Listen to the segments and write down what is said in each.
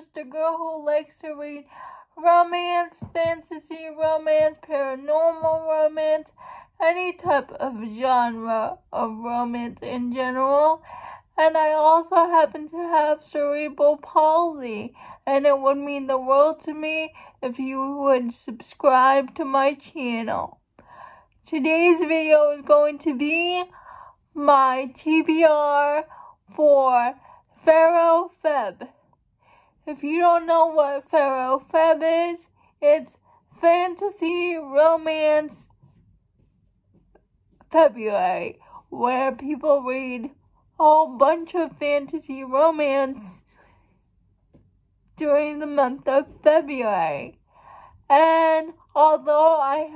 just a girl who likes to read romance, fantasy romance, paranormal romance, any type of genre of romance in general. And I also happen to have cerebral palsy, and it would mean the world to me if you would subscribe to my channel. Today's video is going to be my TBR for FaRoFeb. If you don't know what FaRoFeb is, it's Fantasy Romance February, where people read a whole bunch of fantasy romance during the month of February. And although I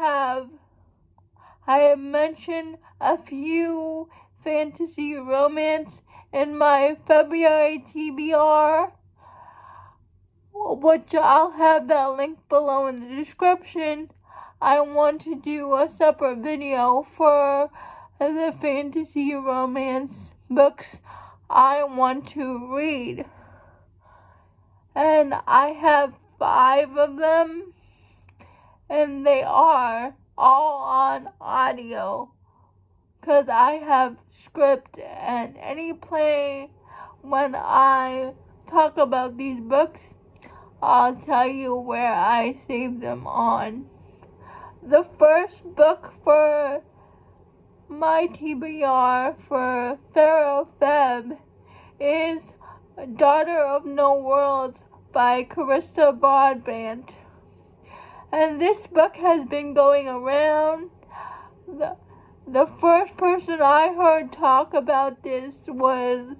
have mentioned a few fantasy romance in my February TBR, which I'll have that link below in the description, I want to do a separate video for the fantasy romance books I want to read. And I have 5 of them, and they are all on audio, because I have script and any play. When I talk about these books, I'll tell you where I saved them on. The first book for my TBR for FaRoFeb is Daughter of No Worlds by Carissa Broadbent. And this book has been going around. The first person I heard talk about this was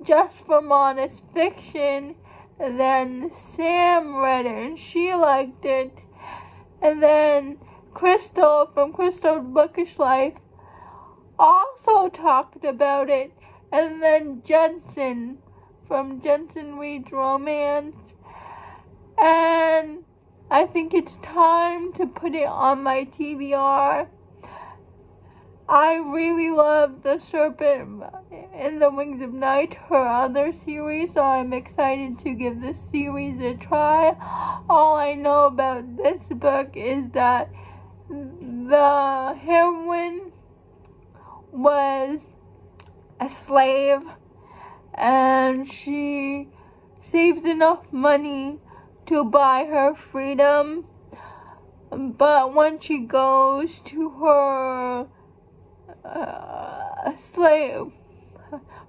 Just from Honest Fiction. And then Sam read it and she liked it. And then Crystal from Crystal's Bookish Life also talked about it. And then Jensen from Jensen Reads Romance. And I think it's time to put it on my TBR. I really love The Serpent in the Wings of Night, her other series, so I'm excited to give this series a try. All I know about this book is that the heroine was a slave, and she saved enough money to buy her freedom, but when she goes to her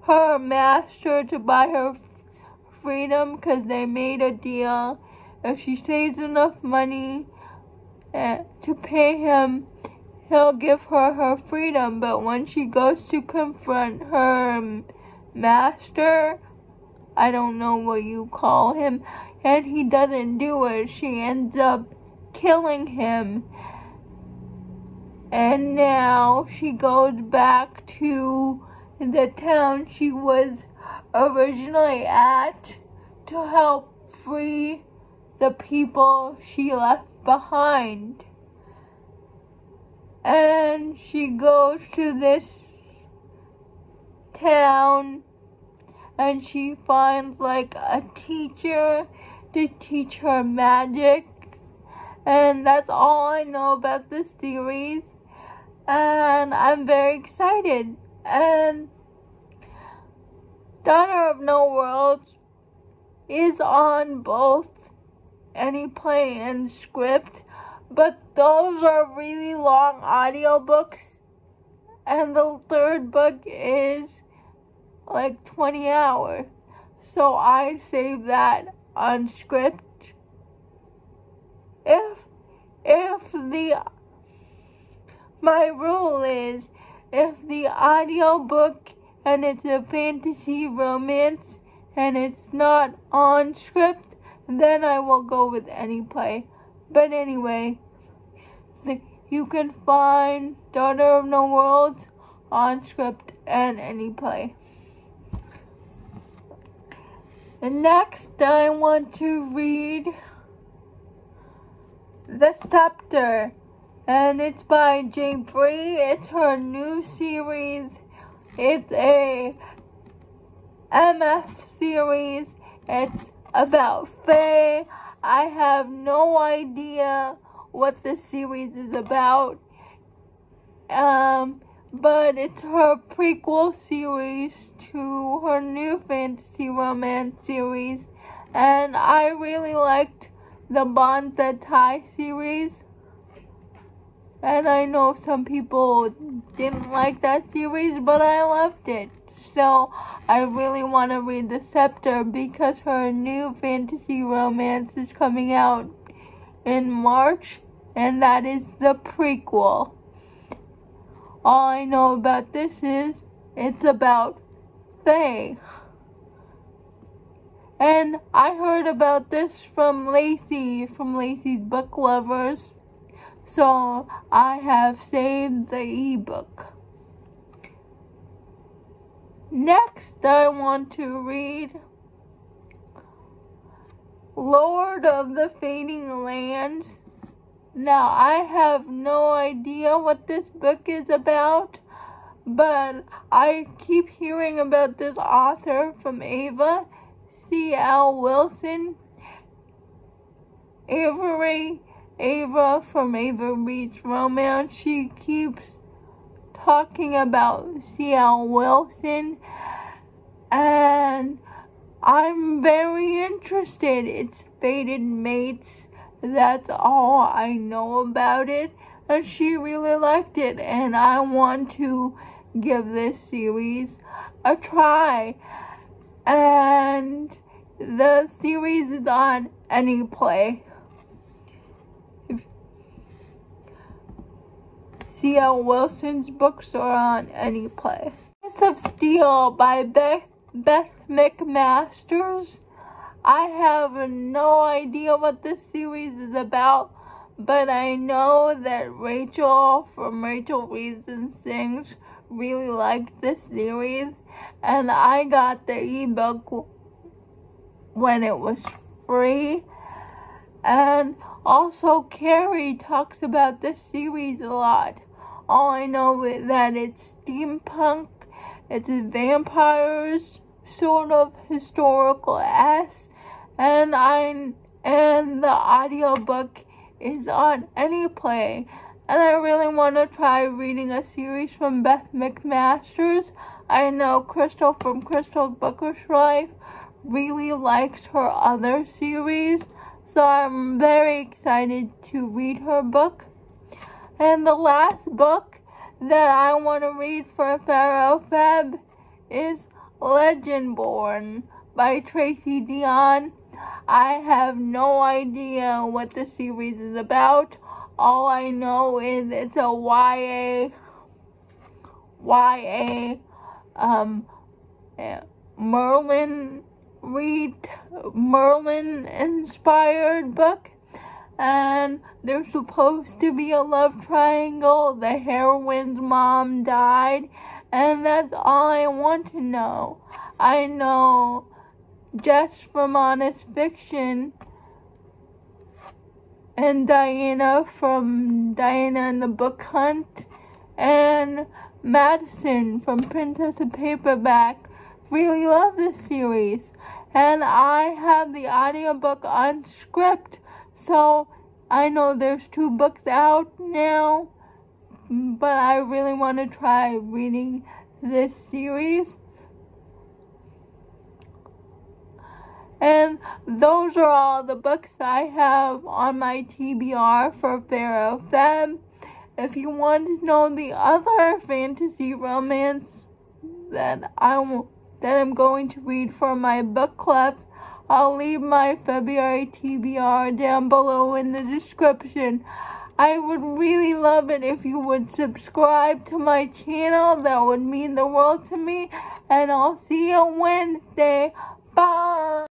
her master to buy her freedom, because they made a deal, if she saves enough money to pay him, he'll give her her freedom. But when she goes to confront her master, I don't know what you call him, and he doesn't do it, she ends up killing him. And now she goes back to the town she was originally at to help free the people she left behind. And she goes to this town and she finds like a teacher to teach her magic. And that's all I know about this series. And I'm very excited. And Daughter of No Worlds is on both any play and script, but those are really long audiobooks, and the third book is like 20 hours. So I save that on script. My rule is, if the audiobook and it's a fantasy romance and it's not on script, then I will go with any play. But anyway, you can find Daughter of No Worlds on script and any play. And next I want to read The Scepter, and it's by Jane Free. It's her new series. It's a MF series. It's about Faye. I have no idea what the series is about. But it's her prequel series to her new fantasy romance series. And I really liked the Bonds That Tie series. And I know some people didn't like that series, but I loved it. So I really want to read The Scepter because her new fantasy romance is coming out in March, and that is the prequel. All I know about this is it's about Faye. And I heard about this from Lacey, from Lacey's Book Lovers. So I have saved the ebook. Next, I want to read Lord of the Fading Lands. Now, I have no idea what this book is about, but I keep hearing about this author from Ava, C.L. Wilson. Ava from Ava Reads Romance. She keeps talking about C.L. Wilson, and I'm very interested. It's Fated Mates. That's all I know about it, and she really liked it, and I want to give this series a try. And the series is on Anyplay. C.L. Wilson's books are on Anyplay. Prince of Steel by Beth McMasters. I have no idea what this series is about, but I know that Rachel from Rachel Reads and Sings really liked this series, and I got the ebook when it was free. And also Carrie talks about this series a lot. All I know is that it's steampunk, it's vampires, sort of historical-esque, and the audiobook is on Anyplay. And I really want to try reading a series from Beth McMasters. I know Crystal from Crystal's Bookish Life really likes her other series, so I'm very excited to read her book. And the last book that I want to read for FaRoFeb is Legendborn by Tracy Deonn. I have no idea what the series is about. All I know is it's a Merlin inspired book. And there's supposed to be a love triangle. The heroine's mom died, and that's all I want to know. I know Jess from Honest Fiction and Diana from Diana and the Book Hunt and Madison from Princess of Paperback really love this series. And I have the audiobook on script. So, I know there's 2 books out now, but I really want to try reading this series. And those are all the books I have on my TBR for FaRoFeb. If you want to know the other fantasy romance that I'm going to read for my book club, I'll leave my February TBR down below in the description. I would really love it if you would subscribe to my channel. That would mean the world to me. And I'll see you Wednesday. Bye.